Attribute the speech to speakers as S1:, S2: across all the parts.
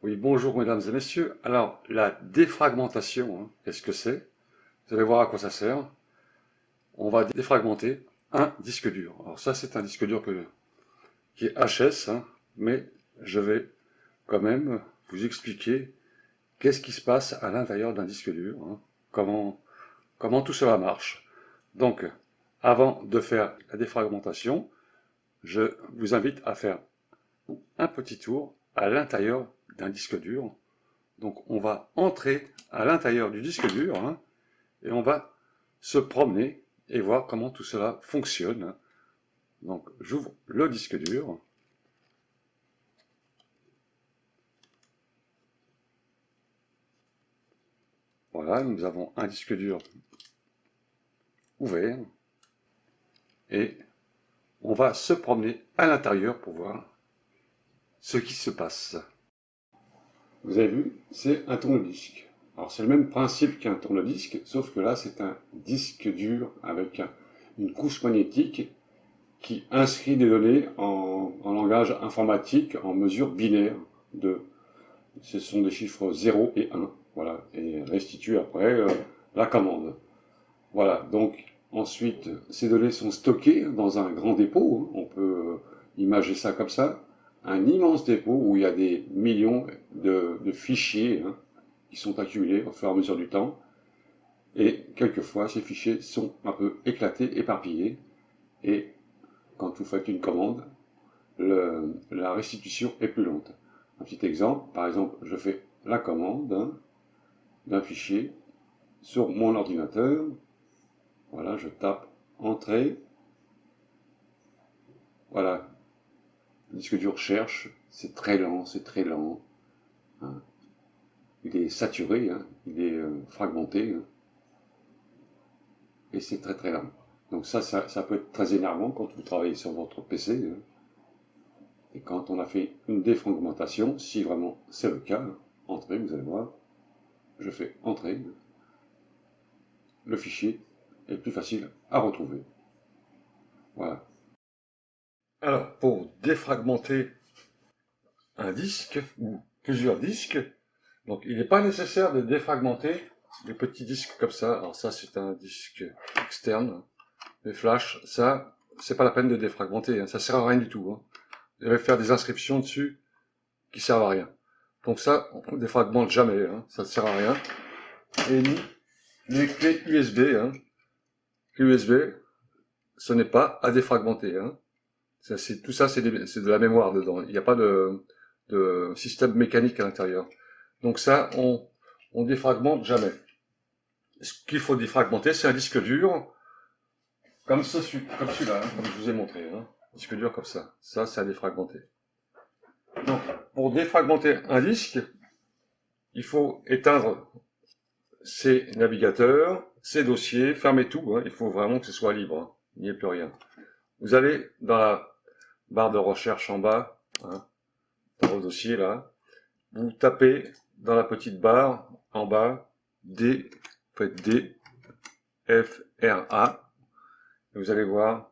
S1: Oui, bonjour mesdames et messieurs. Alors, la défragmentation, qu'est-ce que c'est? Vous allez voir à quoi ça sert. On va défragmenter un disque dur. Alors ça, c'est un disque dur qui est HS, mais je vais quand même vous expliquer qu'est-ce qui se passe à l'intérieur d'un disque dur, comment tout cela marche. Donc, avant de faire la défragmentation, je vous invite à faire un petit tour à l'intérieur d'un disque dur. Donc on va entrer à l'intérieur du disque dur et on va se promener et voir comment tout cela fonctionne. Donc j'ouvre le disque dur. Voilà, nous avons un disque dur ouvert et on va se promener à l'intérieur pour voir ce qui se passe. Vous avez vu, c'est un tourne-disque. Alors c'est le même principe qu'un tourne-disque, sauf que là c'est un disque dur avec une couche magnétique qui inscrit des données en langage informatique en mesure binaire ce sont des chiffres 0 et 1, voilà, et restitue après la commande. Voilà, donc ensuite ces données sont stockées dans un grand dépôt, on peut imager ça comme ça, un immense dépôt où il y a des millions de fichiers qui sont accumulés au fur et à mesure du temps, et quelquefois ces fichiers sont un peu éclatés, éparpillés, et quand vous faites une commande, la restitution est plus lente. Un petit exemple, par exemple, je fais la commande d'un fichier sur mon ordinateur. Voilà, je tape Entrée. Voilà, le disque dur cherche, c'est très lent, c'est très lent. Il est saturé, il est fragmenté, et c'est très très lent. Donc ça peut être très énervant quand vous travaillez sur votre PC. Et quand on a fait une défragmentation, si vraiment c'est le cas, Entrée, vous allez voir, je fais Entrée, le fichier est plus facile à retrouver. Voilà. Alors, pour défragmenter un disque ou plusieurs disques, donc il n'est pas nécessaire de défragmenter des petits disques comme ça. Alors ça, c'est un disque externe, les flash, ça, c'est pas la peine de défragmenter, ça sert à rien du tout. Vous allez faire des inscriptions dessus qui servent à rien. Donc ça, on défragmente jamais, ça ne sert à rien. Et ni les clés USB, clés USB, ce n'est pas à défragmenter. Tout ça, c'est de la mémoire dedans. Il n'y a pas de système mécanique à l'intérieur. Donc ça, on défragmente jamais. Ce qu'il faut défragmenter, c'est un disque dur, comme celui-là, comme je vous ai montré. Un disque dur comme ça. Ça, c'est à défragmenter. Donc, pour défragmenter un disque, il faut éteindre ses navigateurs, ses dossiers, fermer tout. Il faut vraiment que ce soit libre. Il n'y ait plus rien. Vous allez dans la barre de recherche en bas, dans vos dossiers là, vous tapez dans la petite barre en bas D, faites D, F, R, A, et vous allez voir,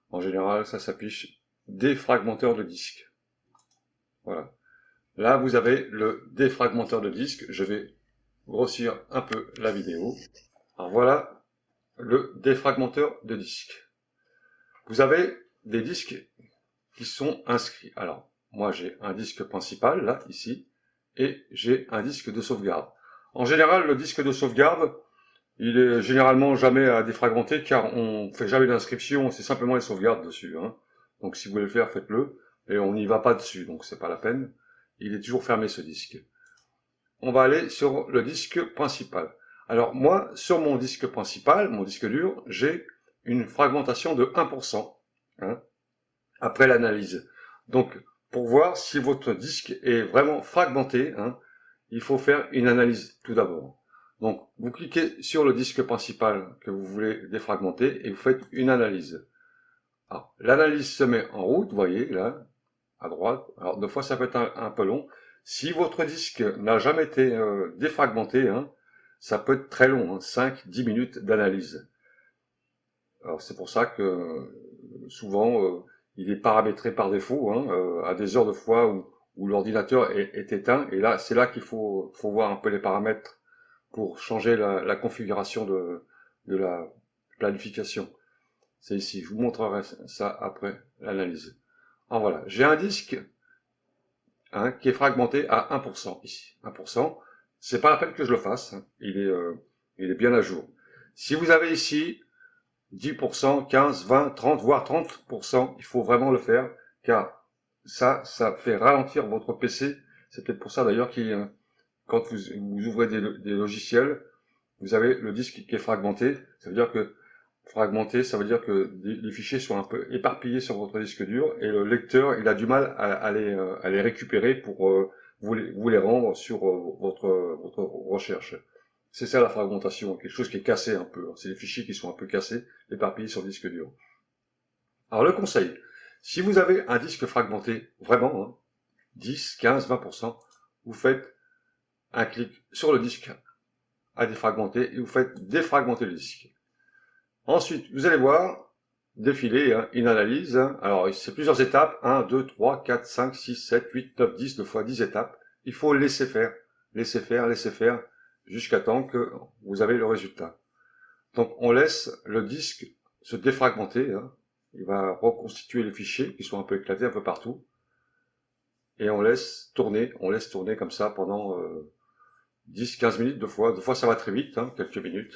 S1: en général, ça s'affiche défragmenteur de disque. Voilà. Là, vous avez le défragmenteur de disque. Je vais grossir un peu la vidéo. Alors voilà le défragmenteur de disque. Vous avez des disques qui sont inscrits. Alors, moi j'ai un disque principal, là, ici, et j'ai un disque de sauvegarde. En général, le disque de sauvegarde, il est généralement jamais à défragmenter, car on fait jamais d'inscription, c'est simplement les sauvegardes dessus. Donc si vous voulez le faire, faites-le, et on n'y va pas dessus, donc c'est pas la peine. Il est toujours fermé, ce disque. On va aller sur le disque principal. Alors moi, sur mon disque principal, mon disque dur, j'ai une fragmentation de 1%. Après l'analyse. Donc, pour voir si votre disque est vraiment fragmenté, il faut faire une analyse tout d'abord. Donc, vous cliquez sur le disque principal que vous voulez défragmenter et vous faites une analyse. Alors, l'analyse se met en route, vous voyez, là, à droite. Alors, deux fois, ça peut être un peu long. Si votre disque n'a jamais été défragmenté, ça peut être très long, 5-10 minutes d'analyse. Alors, c'est pour ça que souvent, il est paramétré par défaut, à des heures de fois où l'ordinateur est éteint. Et là, c'est là qu'il faut voir un peu les paramètres pour changer la configuration de la planification. C'est ici. Je vous montrerai ça après l'analyse. Alors voilà, j'ai un disque qui est fragmenté à 1% ici. 1%, c'est pas la peine que je le fasse. Il est bien à jour. Si vous avez ici 10%, 15, 20, 30, voire 30%, il faut vraiment le faire, car ça fait ralentir votre PC. C'est peut-être pour ça d'ailleurs que quand vous ouvrez des logiciels, vous avez le disque qui est fragmenté. Ça veut dire que fragmenté, ça veut dire que les fichiers sont un peu éparpillés sur votre disque dur et le lecteur, il a du mal à les récupérer pour vous les rendre sur votre recherche. C'est ça la fragmentation, quelque chose qui est cassé un peu. C'est des fichiers qui sont un peu cassés, éparpillés sur le disque dur. Alors le conseil, si vous avez un disque fragmenté, vraiment, 10, 15, 20%, vous faites un clic sur le disque à défragmenter et vous faites défragmenter le disque. Ensuite, vous allez voir défiler une analyse. Alors, c'est plusieurs étapes. 1, 2, 3, 4, 5, 6, 7, 8, 9, 10, 2 fois 10 étapes. Il faut laisser faire, laisser faire, laisser faire, jusqu'à temps que vous avez le résultat. Donc, on laisse le disque se défragmenter. Il va reconstituer les fichiers qui sont un peu éclatés un peu partout. Et on laisse tourner comme ça pendant 10-15 minutes, deux fois. Deux fois, ça va très vite, quelques minutes.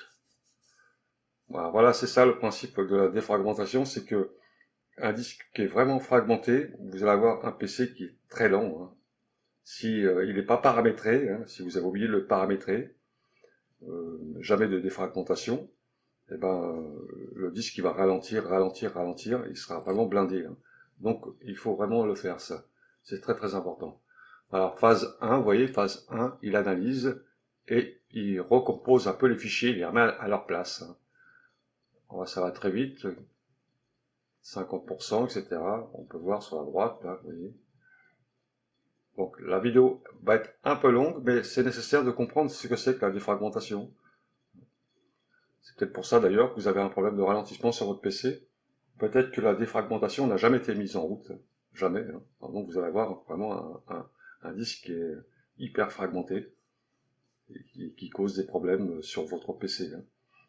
S1: Voilà, c'est ça le principe de la défragmentation, c'est que un disque qui est vraiment fragmenté, vous allez avoir un PC qui est très lent. Si il n'est pas paramétré, si vous avez oublié de le paramétrer, jamais de défragmentation, et le disque il va ralentir, il sera vraiment blindé. Donc il faut vraiment le faire ça. C'est très très important. Alors phase 1, vous voyez, phase 1, il analyse et il recompose un peu les fichiers, il les remet à leur place. Ça va très vite, 50%, etc. On peut voir sur la droite, là, vous voyez. Donc la vidéo va être un peu longue, mais c'est nécessaire de comprendre ce que c'est que la défragmentation. C'est peut-être pour ça d'ailleurs que vous avez un problème de ralentissement sur votre PC. Peut-être que la défragmentation n'a jamais été mise en route. Jamais. Donc vous allez avoir vraiment un disque qui est hyper fragmenté et qui cause des problèmes sur votre PC.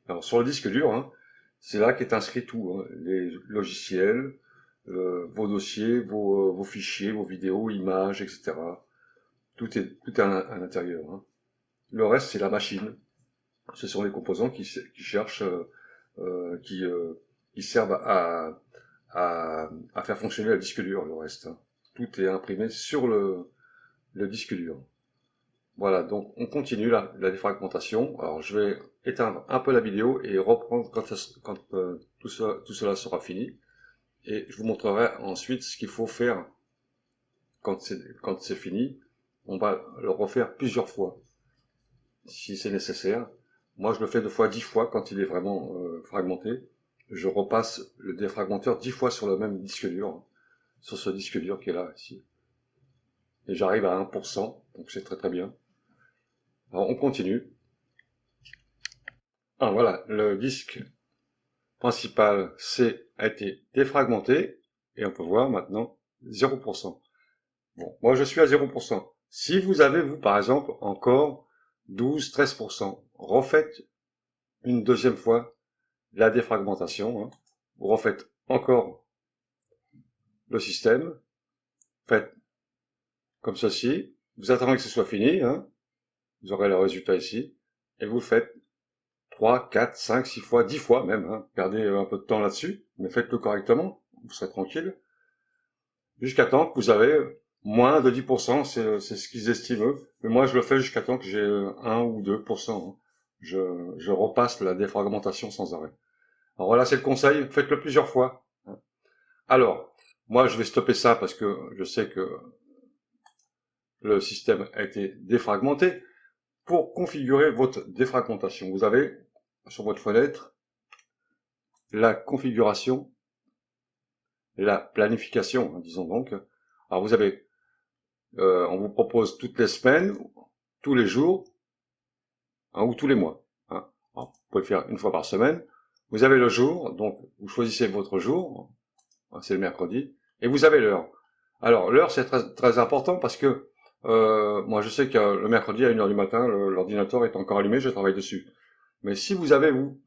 S1: Alors sur le disque dur, c'est là qu'est inscrit tout, les logiciels, vos dossiers, vos fichiers, vos vidéos, images, etc. Tout est à l'intérieur. Le reste, c'est la machine. Ce sont les composants qui cherchent, qui servent à faire fonctionner le disque dur, le reste. Tout est imprimé sur le disque dur. Voilà, donc on continue la défragmentation. Alors je vais éteindre un peu la vidéo et reprendre quand tout cela sera fini. Et je vous montrerai ensuite ce qu'il faut faire quand c'est fini. On va le refaire plusieurs fois, si c'est nécessaire. Moi je le fais 2 fois, 10 fois quand il est vraiment fragmenté. Je repasse le défragmenteur 10 fois sur le même disque dur, sur ce disque dur qui est là, ici. Et j'arrive à 1%, donc c'est très très bien. Alors on continue. Ah voilà, le disque principal a été défragmenté et on peut voir maintenant 0%. Bon, moi je suis à 0%. Si vous avez, vous, par exemple, encore 12-13%, refaites une deuxième fois la défragmentation. Vous refaites encore le système. Faites comme ceci. Vous attendez que ce soit fini. Vous aurez le résultat ici. Et vous faites 3, 4, 5, 6 fois, 10 fois même. Perdez un peu de temps là-dessus, mais faites-le correctement. Vous serez tranquille. Jusqu'à temps que vous avez moins de 10%, c'est ce qu'ils estiment eux. Mais moi, je le fais jusqu'à temps que j'ai 1 ou 2%. Je repasse la défragmentation sans arrêt. Alors voilà, c'est le conseil. Faites-le plusieurs fois. Alors, moi, je vais stopper ça parce que je sais que le système a été défragmenté. Pour configurer votre défragmentation, vous avez sur votre fenêtre la configuration, la planification, disons donc. Alors vous avez, on vous propose toutes les semaines, tous les jours, ou tous les mois. Alors, vous pouvez le faire une fois par semaine. Vous avez le jour, donc vous choisissez votre jour, c'est le mercredi, et vous avez l'heure. Alors, l'heure, c'est très important parce que moi, je sais que le mercredi à 1 heure du matin, l'ordinateur est encore allumé, je travaille dessus. Mais si vous avez, vous,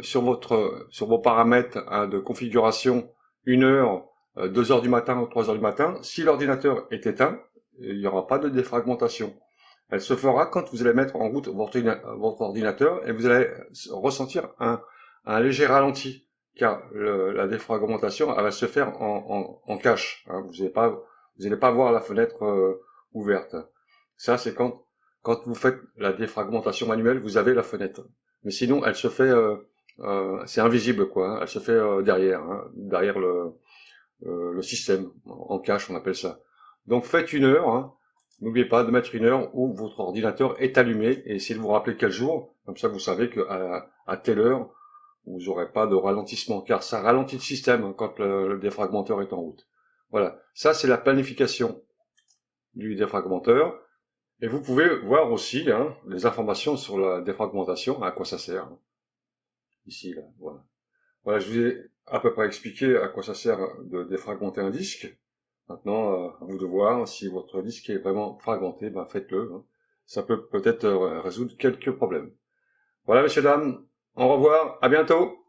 S1: sur vos paramètres hein, de configuration, 1 heure, 2 heures du matin ou 3 heures du matin, si l'ordinateur est éteint, il n'y aura pas de défragmentation. Elle se fera quand vous allez mettre en route votre ordinateur et vous allez ressentir un léger ralenti, car la défragmentation elle va se faire en cache. Hein. Vous n'allez pas voir la fenêtre ouverte. Ça, c'est quand vous faites la défragmentation manuelle, vous avez la fenêtre. Mais sinon, elle se fait, c'est invisible quoi. Hein. Elle se fait derrière, hein, derrière le système, en cache, on appelle ça. Donc faites 1 heure. Hein. N'oubliez pas de mettre 1 heure où votre ordinateur est allumé et essayez de vous rappeler quel jour. Comme ça, vous savez qu'à telle heure, vous n'aurez pas de ralentissement, car ça ralentit le système hein, quand le défragmenteur est en route. Voilà, ça c'est la planification du défragmenteur. Et vous pouvez voir aussi hein, les informations sur la défragmentation, à quoi ça sert. Hein. Ici, là, voilà. Voilà, je vous ai à peu près expliqué à quoi ça sert de défragmenter un disque. Maintenant, à vous de voir si votre disque est vraiment fragmenté, ben faites-le. Hein. Ça peut peut-être résoudre quelques problèmes. Voilà, messieurs, dames, au revoir, à bientôt.